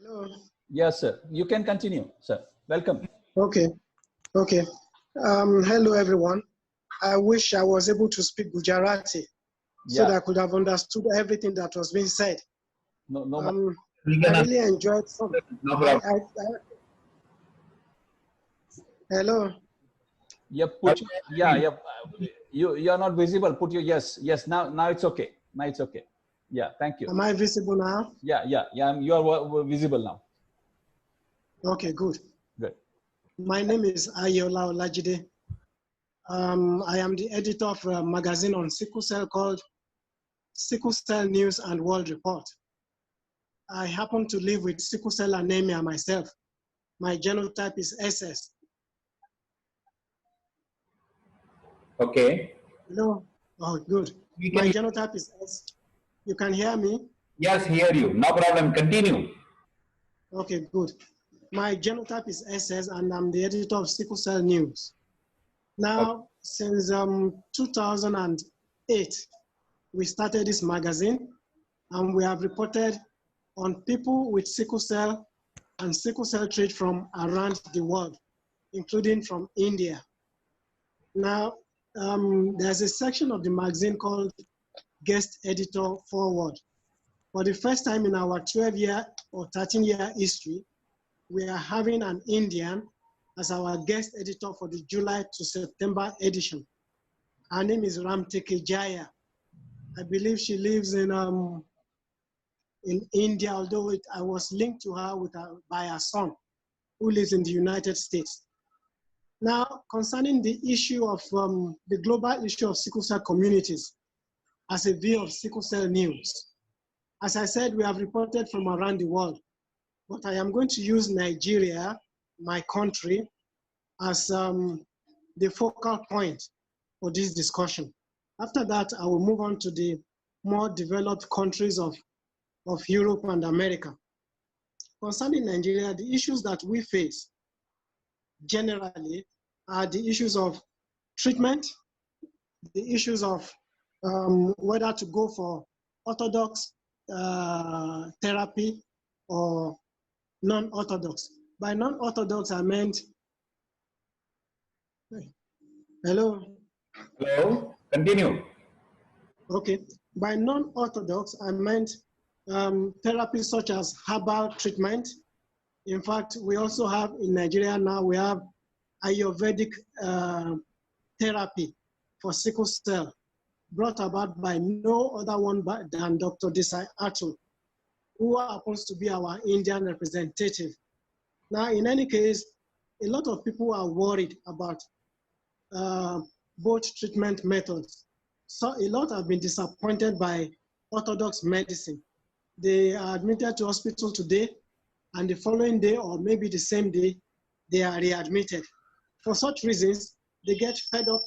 Hello. Yes, sir. You can continue, sir. Welcome. Okay. Okay. Hello, everyone. I wish I was able to speak Gujarati so that I could have understood everything that was being said. No. I really enjoyed some. No problem. Hello. Yeah. You are not visible. Put your yes. Now it's okay. Now it's okay. Yeah. Thank you. Am I visible now? Yeah. You are visible now. Okay. Good. Good. My name is AYOOLA Alabajide. I am the editor of a magazine on sickle cell called Sickle Cell News and World Report. I happen to live with sickle cell anemia myself. My genotype is SS. Okay. Hello. Oh, good. My genotype is S. You can hear me? Yes, hear you. No problem. Continue. Okay, good. My genotype is SS, and I'm the editor of Sickle Cell News. Now, since 2008, we started this magazine, and we have reported on people with sickle cell and sickle cell trait from around the world, including from India. Now, there's a section of the magazine called Guest Editor Forward. For the first time in our 12-year or 13-year history, we are having an Indian as our guest editor for the July to September edition. Her name is Ramteke Jaya. I believe she lives in India, although I was linked to her by her son, who lives in the United States. Now, concerning the issue of the global issue of sickle cell communities as a view of sickle cell news, as I said, we have reported from around the world, but I am going to use Nigeria, my country, as the focal point for this discussion. After that, I will move on to the more developed countries of Europe and America. Concerning Nigeria, the issues that we face generally are the issues of treatment, the issues of whether to go for orthodox therapy or non-orthodox. By non-orthodox, I meant, hello? Hello, continue. Okay, by non-orthodox, I meant therapies such as herbal treatment. In fact, we also have in Nigeria now, we have Ayurvedic therapy for sickle cell, brought about by no other one than Dr. Desai Atul, who happens to be our Indian representative. Now, in any case, a lot of people are worried about both treatment methods. So a lot have been disappointed by orthodox medicine. They are admitted to hospital today, and the following day, or maybe the same day, they are readmitted. For such reasons, they get fed up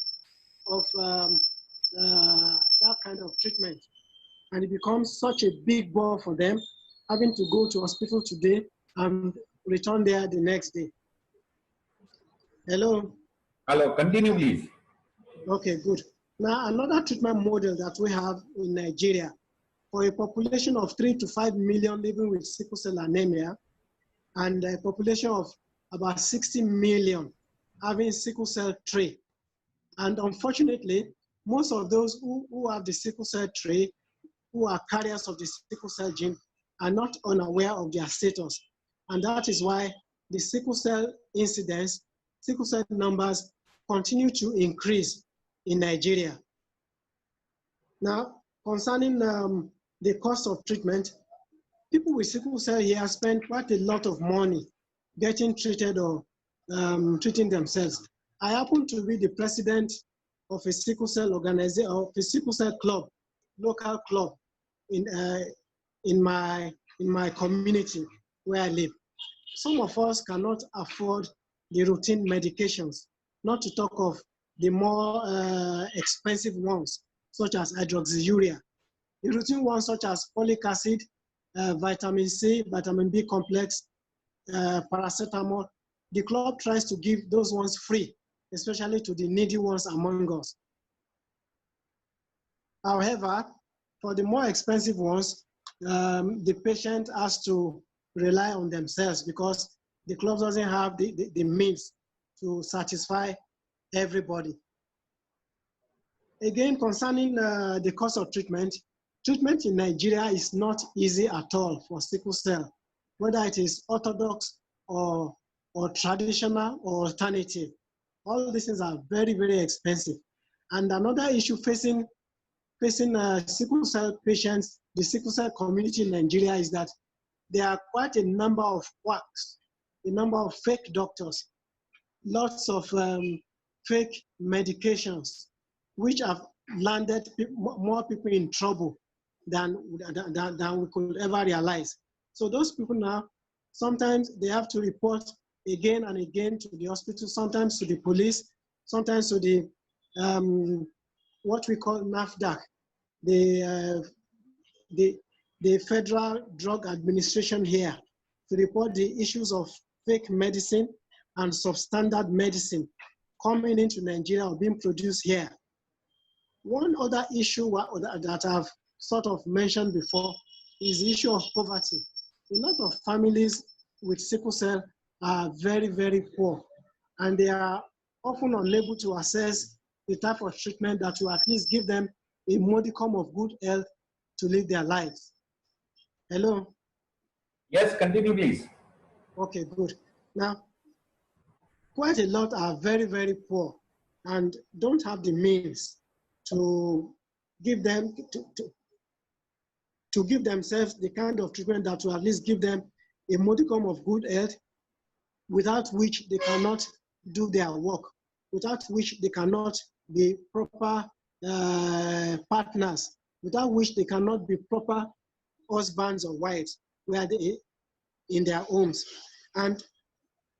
of that kind of treatment. And it becomes such a big bore for them, having to go to hospital today and return there the next day. Hello? Hello, continue please. Okay, good. Now, another treatment model that we have in Nigeria, for a population of 3 to 5 million living with sickle cell anemia, and a population of about 60 million having sickle cell trait. And unfortunately, most of those who have the sickle cell trait, who are carriers of the sickle cell gene, are not unaware of their status. And that is why the sickle cell incidence, sickle cell numbers continue to increase in Nigeria. Now, concerning the cost of treatment, people with sickle cell here spend quite a lot of money getting treated or treating themselves. I happen to be the president of a sickle cell organization, of a sickle cell club, local club in my community where I live. Some of us cannot afford the routine medications, not to talk of the more expensive ones, such as hydroxyurea. The routine ones such as folic acid, vitamin C, vitamin B complex, paracetamol, the club tries to give those ones free, especially to the needy ones among us. However, for the more expensive ones, the patient has to rely on themselves because the club doesn't have the means to satisfy everybody. Again, concerning the cost of treatment, treatment in Nigeria is not easy at all for sickle cell, whether it is orthodox or traditional or alternative. All these things are very, very expensive. And another issue facing sickle cell patients, the sickle cell community in Nigeria, is that there are quite a number of quacks, a number of fake doctors, lots of fake medications, which have landed more people in trouble than we could ever realize. So those people now, sometimes they have to report again and again to the hospital, sometimes to the police, sometimes to the what we call NAFDAC, the Federal Drug Administration here, to report the issues of fake medicine and substandard medicine coming into Nigeria or being produced here. One other issue that I've sort of mentioned before is the issue of poverty. A lot of families with sickle cell are very, very poor, and they are often unable to access the type of treatment that will at least give them a modicum of good health to live their lives. Hello? Yes, continue, please. Okay, good. Now, quite a lot are very, very poor and don't have the means to give them to give themselves the kind of treatment that will at least give them a modicum of good health, without which they cannot do their work, without which they cannot be proper partners, without which they cannot be proper husbands or wives where they in their homes. And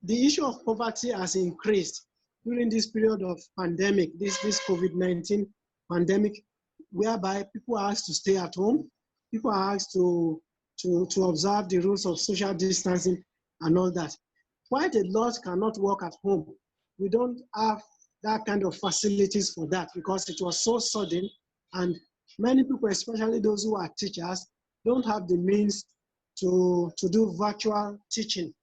the issue of poverty has increased during this period of pandemic, this COVID-19 pandemic, whereby people are asked to stay at home, people are asked to observe the rules of social distancing and all that. Quite a lot cannot work at home. We don't have that kind of facilities for that because it was so sudden, and many people, especially those who are teachers, don't have the means to do virtual teaching.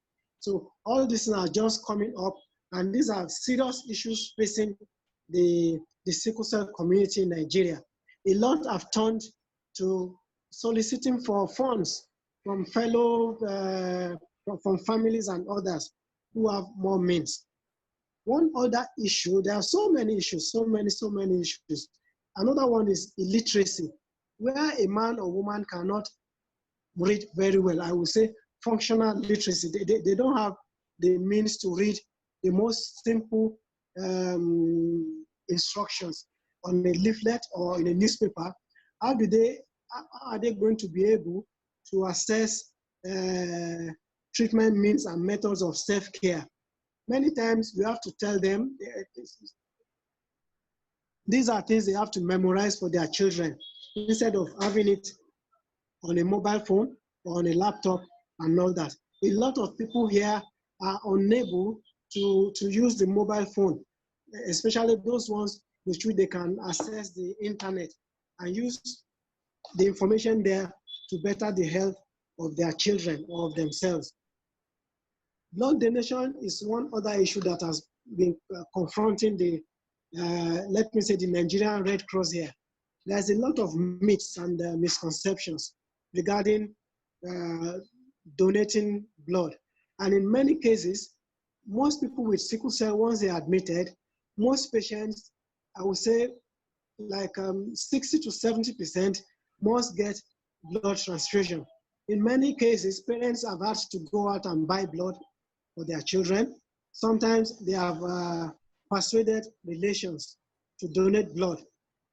So all these are just coming up, and these are serious issues facing the sickle cell community in Nigeria. A lot have turned to soliciting for funds from fellow, from families and others who have more means. One other issue, there are so many issues, so many issues. Another one is illiteracy, where a man or woman cannot read very well. I would say functional literacy. They don't have the means to read the most simple instructions on a leaflet or in a newspaper. How are they going to be able to assess treatment means and methods of self-care? Many times you have to tell them, these are things they have to memorize for their children, instead of having it on a mobile phone or on a laptop and all that. A lot of people here are unable to use the mobile phone, especially those ones with which they can access the internet and use the information there to better the health of their children or of themselves. Blood donation is one other issue that has been confronting the, let me say, the Nigerian Red Cross here. There's a lot of myths and misconceptions regarding donating blood. And in many cases, most people with sickle cell, once they are admitted, most patients, I would say like 60 to 70% must get blood transfusion. In many cases, parents have had to go out and buy blood for their children. Sometimes they have persuaded relations to donate blood.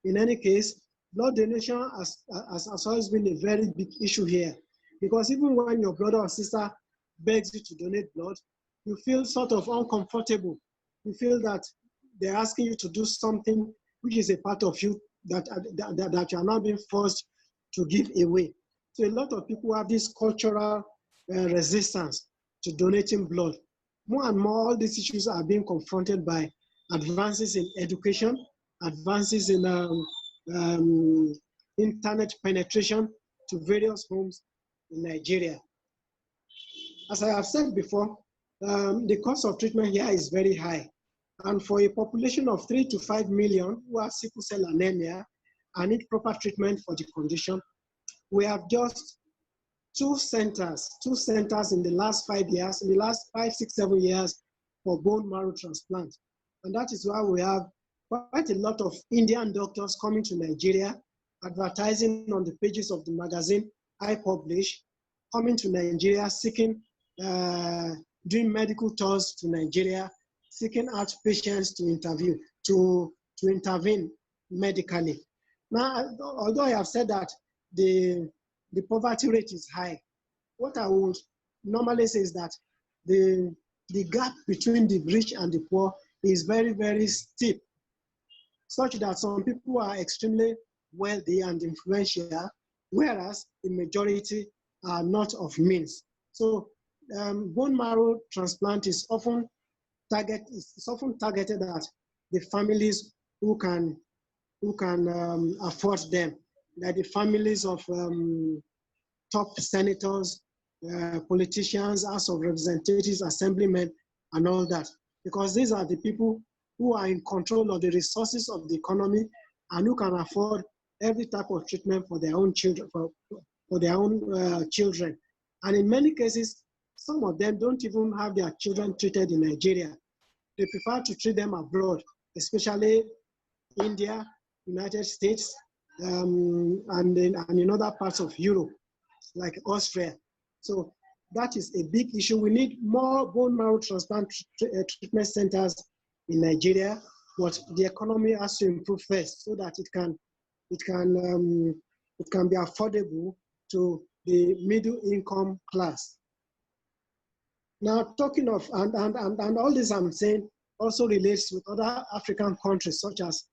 In any case, blood donation has always been a very big issue here, because even when your brother or sister begs you to donate blood, you feel sort of uncomfortable. You feel that they're asking you to do something which is a part of you that you are now being forced to give away. So a lot of people have this cultural resistance to donating blood. More and more, all these issues are being confronted by advances in education, advances in internet penetration to various homes in Nigeria. as I have said before, the cost of treatment here is very high. And for a population of 3 to 5 million who have sickle cell anemia and need proper treatment for the condition, we have just two centers in the last 5 years, in the last 5, 6, 7 years for bone marrow transplant. And that is why we have quite a lot of Indian doctors coming to Nigeria, advertising on the pages of the magazine I publish, coming to Nigeria, seeking, doing medical tours to Nigeria, seeking out patients to intervene medically. Now, although I have said that the poverty rate is high, what I would normally say is that the gap between the rich and the poor is very, very steep, such that some people are extremely wealthy and influential, whereas the majority are not of means. So bone marrow transplant is often targeted at the families who can afford them, like the families of top senators, politicians, House of Representatives, assemblymen, and all that. Because these are the people who are in control of the resources of the economy and who can afford every type of treatment for their own children, for their own children. And in many cases, some of them don't even have their children treated in Nigeria. They prefer to treat them abroad, especially India, United States, and in other parts of Europe, like Austria. So that is a big issue. We need more bone marrow transplant treatment centers in Nigeria, but the economy has to improve first so that it can be affordable to the middle income class. Now, talking of, and all this I'm saying also relates with other African countries such as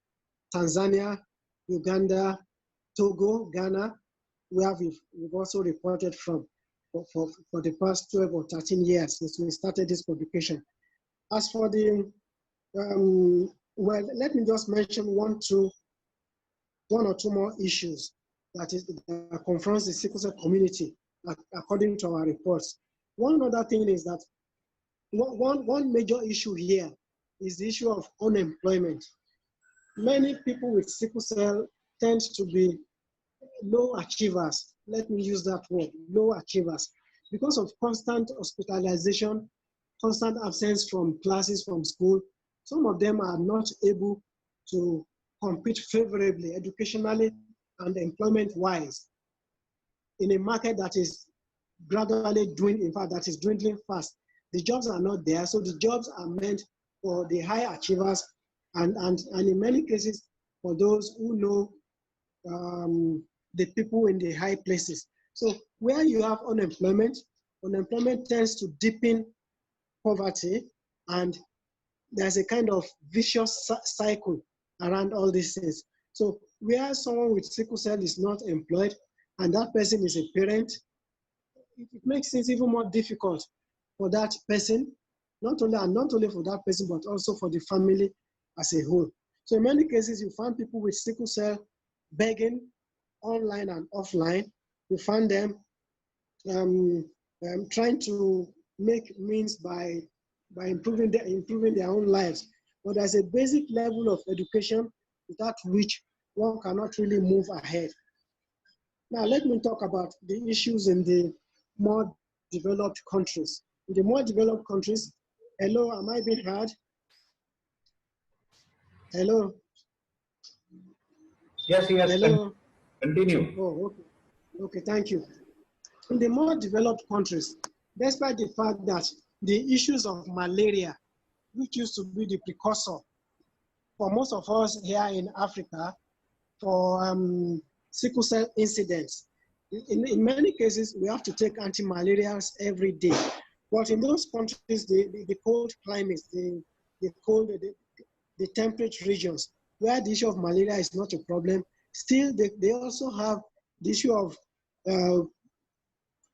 Tanzania, Uganda, Togo, Ghana, where we've also reported from for the past 12 or 13 years since we started this publication. As for the, well, let me just mention one or two more issues that confronts the sickle cell community according to our reports. One other thing is that one major issue here is the issue of unemployment. Many people with sickle cell tend to be low achievers. Let me use that word, low achievers. Because of constant hospitalization, constant absence from classes from school, some of them are not able to compete favorably educationally and employment-wise in a market that is gradually dwindling, in fact, that is dwindling fast. The jobs are not there, so the jobs are meant for the high achievers and in many cases for those who know the people in the high places. So where you have unemployment tends to deepen poverty, and there's a kind of vicious cycle around all these things. So where someone with sickle cell is not employed and that person is a parent, it makes things even more difficult for that person, not only for that person, but also for the family as a whole. So in many cases, you find people with sickle cell begging online and offline. You find them trying to make means by improving their own lives. But there's a basic level of education without which one cannot really move ahead. Now, let me talk about the issues in the more developed countries. In the more developed countries, hello, am I being heard? Hello? Yes, yes. Hello? Continue. Oh, okay. Okay, thank you. In the more developed countries, despite the fact that the issues of malaria, which used to be the precursor for most of us here in Africa, for sickle cell incidents, in many cases, we have to take anti-malarials every day. But in those countries, the cold climates, the temperate regions, where the issue of malaria is not a problem, still they also have the issue of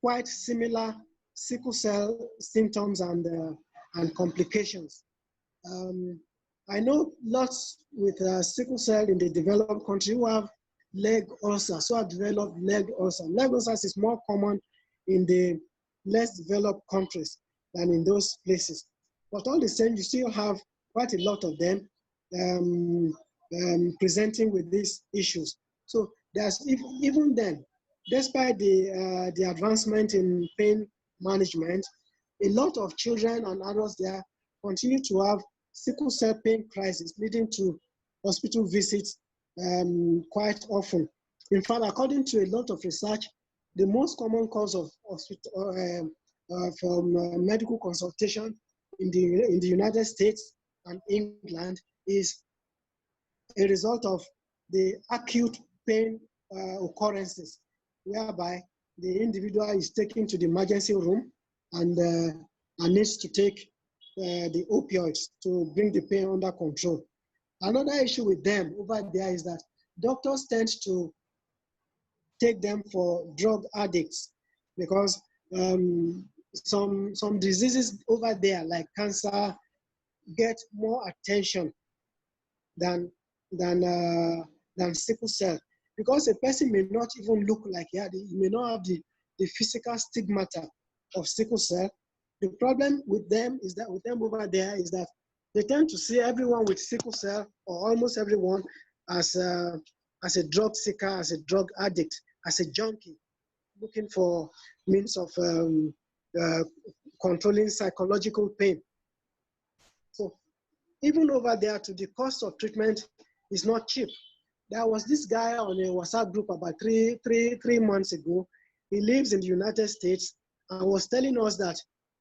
quite similar sickle cell symptoms and complications. I know lots with sickle cell in the developed country who have leg ulcers, who have developed leg ulcers. Leg ulcers is more common in the less developed countries than in those places. But all the same, you still have quite a lot of them presenting with these issues. So there's even then, despite the advancement in pain management, a lot of children and adults there continue to have sickle cell pain crisis, leading to hospital visits quite often. In fact, according to a lot of research, the most common cause of medical consultation in the United States and England is a result of the acute pain occurrences, whereby the individual is taken to the emergency room and needs to take the opioids to bring the pain under control. Another issue with them over there is that doctors tend to take them for drug addicts because some diseases over there, like cancer, get more attention than sickle cell, because a person may not even look like he may not have the physical stigmata of sickle cell. The problem with them is that over there is that they tend to see everyone with sickle cell, or almost everyone, as a drug seeker, as a drug addict, as a junkie, looking for means of controlling psychological pain. So even over there, the cost of treatment is not cheap. There was this guy on a WhatsApp group about three months ago. He lives in the United States and was telling us that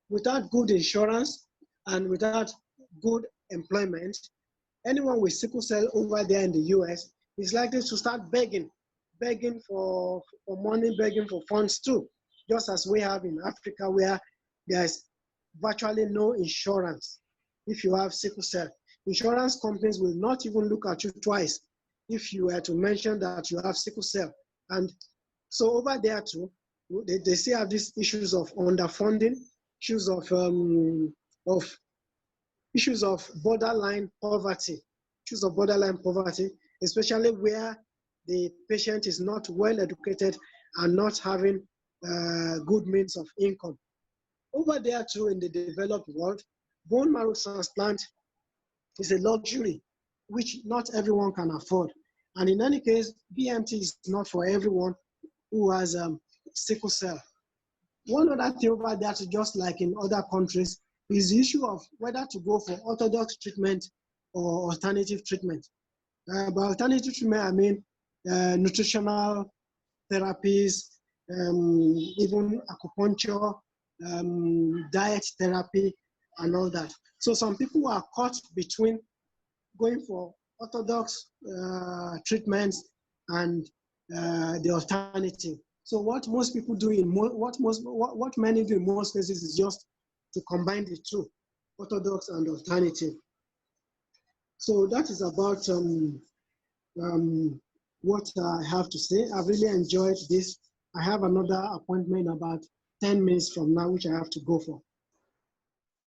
without good insurance and without good employment, anyone with sickle cell over there in the US is likely to start begging for money, begging for funds too, just as we have in Africa, where there's virtually no insurance. If you have sickle cell, insurance companies will not even look at you twice if you were to mention that you have sickle cell. And so over there too, they still have these issues of underfunding, issues of borderline poverty, especially where the patient is not well educated and not having good means of income. Over there too, in the developed world, bone marrow transplant is a luxury which not everyone can afford. And in any case, BMT is not for everyone who has sickle cell. One other thing over there, just like in other countries, is the issue of whether to go for orthodox treatment or alternative treatment. By alternative treatment, I mean nutritional therapies, even acupuncture, diet therapy, and all that. So some people are caught between going for orthodox treatments and the alternative. So what most people do what many do in most cases is just to combine the two, orthodox and alternative. So that is about what I have to say. I've really enjoyed this. I have another appointment about 10 minutes from now, which I have to go for.